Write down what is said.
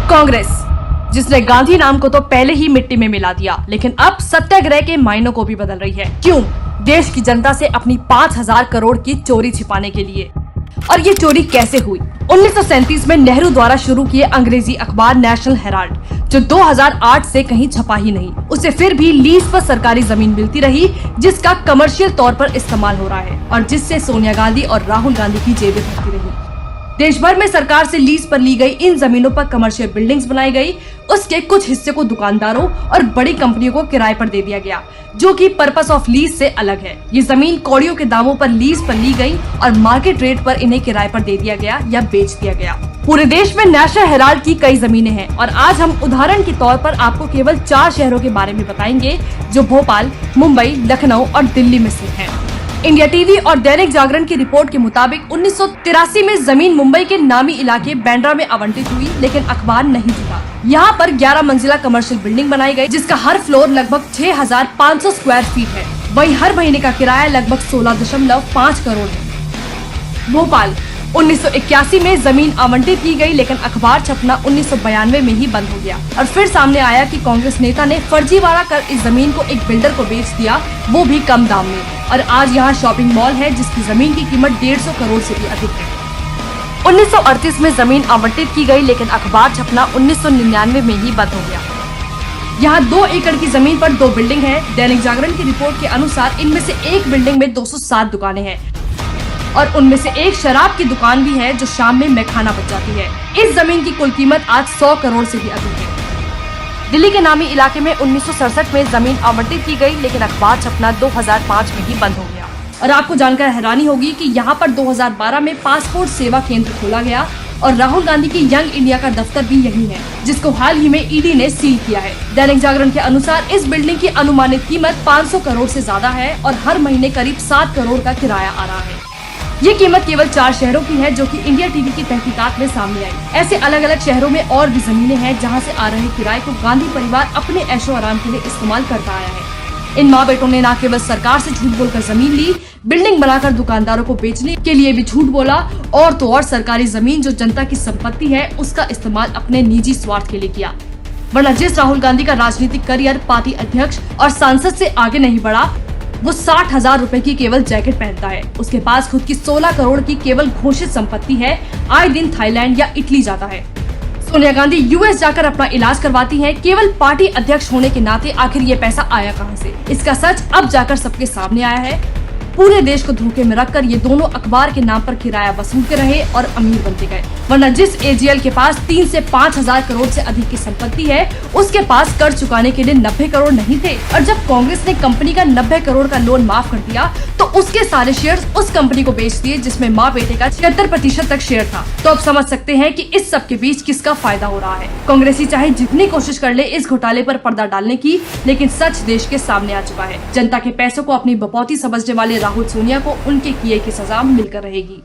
कांग्रेस, जिसने गांधी नाम को तो पहले ही मिट्टी में मिला दिया, लेकिन अब सत्याग्रह के मायनों को भी बदल रही है। क्यों? देश की जनता से अपनी 5,000 करोड़ की चोरी छिपाने के लिए। और ये चोरी कैसे हुई? 1937 में नेहरू द्वारा शुरू किए अंग्रेजी अखबार नेशनल हेराल्ड, जो 2008 से कहीं छपा ही नहीं, उसे फिर भी लीज पर सरकारी जमीन मिलती रही, जिसका कमर्शियल तौर पर इस्तेमाल हो रहा है और जिससे सोनिया गांधी और राहुल गांधी की जेबें भरती रही। देश भर में सरकार से लीज पर ली गई इन जमीनों पर कमर्शियल बिल्डिंग्स बनाई गई। उसके कुछ हिस्से को दुकानदारों और बड़ी कंपनियों को किराए पर दे दिया गया, जो कि पर्पस ऑफ लीज से अलग है। ये जमीन कौड़ियों के दामों पर लीज पर ली गई और मार्केट रेट पर इन्हें किराए पर दे दिया गया या बेच दिया गया। पूरे देश में नेशनल हेराल्ड की कई जमीनें हैं और आज हम उदाहरण के तौर पर आपको केवल 4 शहरों के बारे में बताएंगे, जो भोपाल, मुंबई, लखनऊ और दिल्ली में स्थित हैं। इंडिया टीवी और दैनिक जागरण की रिपोर्ट के मुताबिक 1983 में जमीन मुंबई के नामी इलाके बैंड्रा में आवंटित हुई, लेकिन अखबार नहीं जुटा। यहाँ पर 11 मंजिला कमर्शियल बिल्डिंग बनाई गई, जिसका हर फ्लोर लगभग 6,500 स्क्वायर फीट है। वहीं हर महीने का किराया लगभग 16.5 करोड़ है। भोपाल, 1981 में जमीन आवंटित की गई, लेकिन अखबार छपना 1992 में ही बंद हो गया और फिर सामने आया कि कांग्रेस नेता ने फर्जीवाड़ा कर इस जमीन को एक बिल्डर को बेच दिया, वो भी कम दाम में। और आज यहाँ शॉपिंग मॉल है, जिसकी जमीन की कीमत 150 करोड़ से भी अधिक है। 1938 में जमीन आवंटित की गई, लेकिन अखबार छपना 1999 में ही बंद हो गया। यहाँ 2 एकड़ की जमीन पर 2 बिल्डिंग है। दैनिक जागरण की रिपोर्ट के अनुसार इनमें से एक बिल्डिंग में 207 दुकानें हैं और उनमें से एक शराब की दुकान भी है, जो शाम में मैखाना बच जाती है। इस जमीन की कुल कीमत आज 100 करोड़ से भी अधिक है। दिल्ली के नामी इलाके में 1967 में जमीन आवंटित की गई, लेकिन अखबार छपना 2005 में ही बंद हो गया। और आपको जानकर हैरानी होगी कि यहाँ पर 2012 में पासपोर्ट सेवा केंद्र खोला गया और राहुल गांधी की यंग इंडिया का दफ्तर भी यही है, जिसको हाल ही में ईडी ने सील किया है। दैनिक जागरण के अनुसार इस बिल्डिंग की अनुमानित कीमत 500 करोड़ से ज्यादा है और हर महीने करीब 7 करोड़ का किराया आ रहा है। ये कीमत केवल 4 शहरों की है, जो कि इंडिया टीवी की तहकीकात में सामने आई। ऐसे अलग अलग शहरों में और भी जमीनें हैं, जहां से आ रहे किराए को गांधी परिवार अपने ऐशो आराम के लिए इस्तेमाल करता आया है। इन माँ बेटों ने न केवल सरकार से झूठ बोलकर जमीन ली, बिल्डिंग बनाकर दुकानदारों को बेचने के लिए भी झूठ बोला, और तो और सरकारी जमीन जो जनता की संपत्ति है, उसका इस्तेमाल अपने निजी स्वार्थ के लिए किया। वरना जिस राहुल गांधी का राजनीतिक करियर पार्टी अध्यक्ष और सांसद से आगे नहीं बढ़ा, वो 60,000 रुपए की केवल जैकेट पहनता है। उसके पास खुद की 16 करोड़ की केवल घोषित संपत्ति है। आए दिन थाईलैंड या इटली जाता है। सोनिया गांधी यूएस जाकर अपना इलाज करवाती हैं, केवल पार्टी अध्यक्ष होने के नाते। आखिर ये पैसा आया कहां से? इसका सच अब जाकर सबके सामने आया है। पूरे देश को धोखे में रखकर ये दोनों अखबार के नाम पर किराया वसूलते रहे और अमीर बनते गए। वरना जिस एजीएल के पास 3 से 5,000 करोड़ से अधिक की संपत्ति है, उसके पास कर्ज चुकाने के लिए 90 करोड़ नहीं थे। और जब कांग्रेस ने कंपनी का 90 करोड़ का लोन माफ कर दिया, तो उसके सारे शेयर्स उस कंपनी को बेच दिए, जिसमें माँ बेटे का 76% तक शेयर था। तो अब समझ सकते हैं कि इस सब के बीच किसका फायदा हो रहा है। कांग्रेसी चाहे जितनी कोशिश कर ले इस घोटाले पर पर्दा डालने की, लेकिन सच देश के सामने आ चुका है। जनता के पैसों को अपनी बपौती समझने वाले राहुल सोनिया को उनके किए की सजा मिलकर रहेगी।